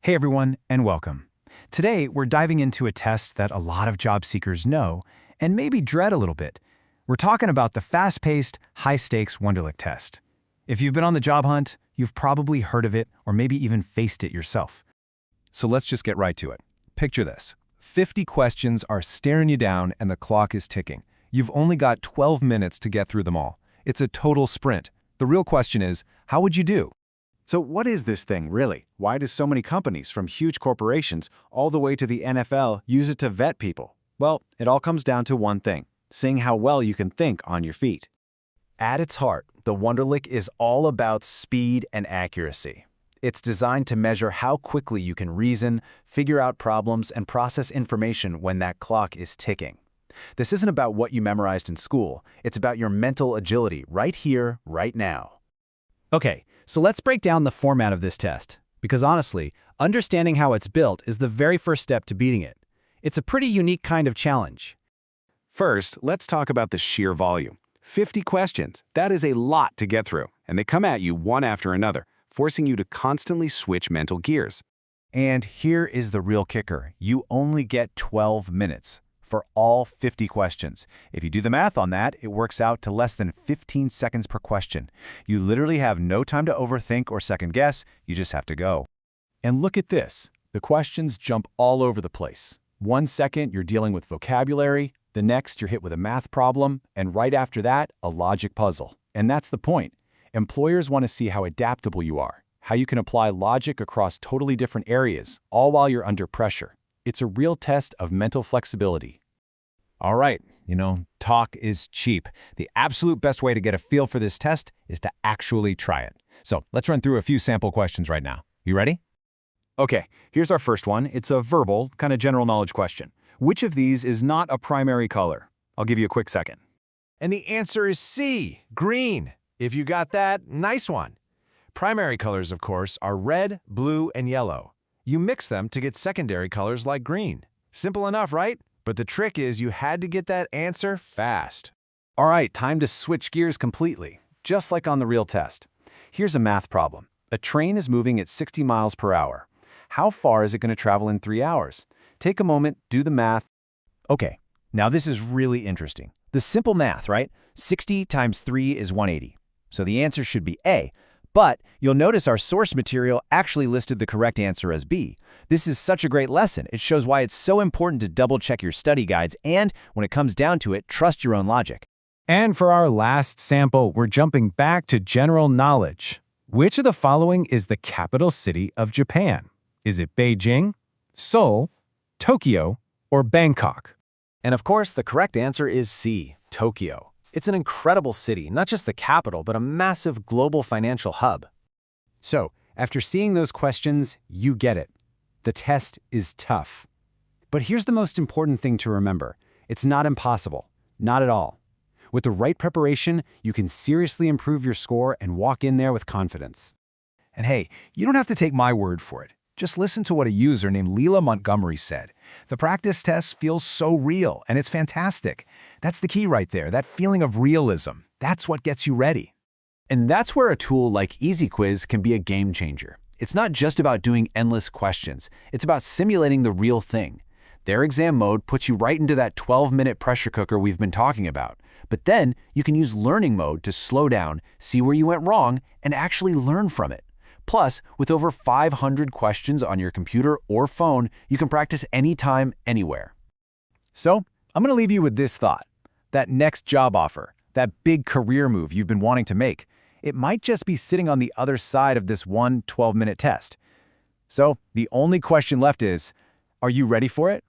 Hey everyone, and welcome. Today, we're diving into a test that a lot of job seekers know and maybe dread a little bit. We're talking about the fast-paced, high-stakes Wonderlic test. If you've been on the job hunt, you've probably heard of it or maybe even faced it yourself. So let's just get right to it. Picture this. 50 questions are staring you down and the clock is ticking. You've only got 12 minutes to get through them all. It's a total sprint. The real question is, how would you do? So what is this thing, really? Why do so many companies, from huge corporations all the way to the NFL, use it to vet people? Well, it all comes down to one thing: seeing how well you can think on your feet. At its heart, the Wonderlic is all about speed and accuracy. It's designed to measure how quickly you can reason, figure out problems, and process information when that clock is ticking. This isn't about what you memorized in school. It's about your mental agility right here, right now. Okay, so let's break down the format of this test, because honestly, understanding how it's built is the very first step to beating it. It's a pretty unique kind of challenge. First, let's talk about the sheer volume. 50 questions. That is a lot to get through, and they come at you one after another, forcing you to constantly switch mental gears. And here is the real kicker. You only get 12 minutes for all 50 questions. If you do the math on that, it works out to less than 15 seconds per question. You literally have no time to overthink or second guess, you just have to go. And look at this. The questions jump all over the place. 1 second, you're dealing with vocabulary. The next, you're hit with a math problem. And right after that, a logic puzzle. And that's the point. Employers want to see how adaptable you are, how you can apply logic across totally different areas, all while you're under pressure. It's a real test of mental flexibility. All right, talk is cheap. The absolute best way to get a feel for this test is to actually try it. So let's run through a few sample questions right now. You ready? Okay, here's our first one. It's a verbal, kind of general knowledge question. Which of these is not a primary color? I'll give you a quick second. And the answer is C, green. If you got that, nice one. Primary colors, of course, are red, blue, and yellow. You mix them to get secondary colors like green. Simple enough, right? But the trick is you had to get that answer fast. All right, time to switch gears completely, just like on the real test. Here's a math problem. A train is moving at 60 miles per hour. How far is it going to travel in 3 hours? Take a moment, do the math. Okay, now this is really interesting. The simple math, right? 60 times 3 is 180. So the answer should be A. But you'll notice our source material actually listed the correct answer as B. This is such a great lesson. It shows why it's so important to double-check your study guides and, when it comes down to it, trust your own logic. And for our last sample, we're jumping back to general knowledge. Which of the following is the capital city of Japan? Is it Beijing, Seoul, Tokyo, or Bangkok? And of course, the correct answer is C, Tokyo. It's an incredible city, not just the capital, but a massive global financial hub. So, after seeing those questions, you get it. The test is tough. But here's the most important thing to remember. It's not impossible. Not at all. With the right preparation, you can seriously improve your score and walk in there with confidence. And hey, you don't have to take my word for it. Just listen to what a user named Leela Montgomery said. The practice test feels so real, and it's fantastic. That's the key right there, that feeling of realism. That's what gets you ready. And that's where a tool like EASY-QUIZZZ can be a game changer. It's not just about doing endless questions. It's about simulating the real thing. Their exam mode puts you right into that 12-minute pressure cooker we've been talking about. But then you can use learning mode to slow down, see where you went wrong, and actually learn from it. Plus, with over 500 questions on your computer or phone, you can practice anytime, anywhere. So, I'm going to leave you with this thought. That next job offer, that big career move you've been wanting to make, it might just be sitting on the other side of this one 12-minute test. So, the only question left is, are you ready for it?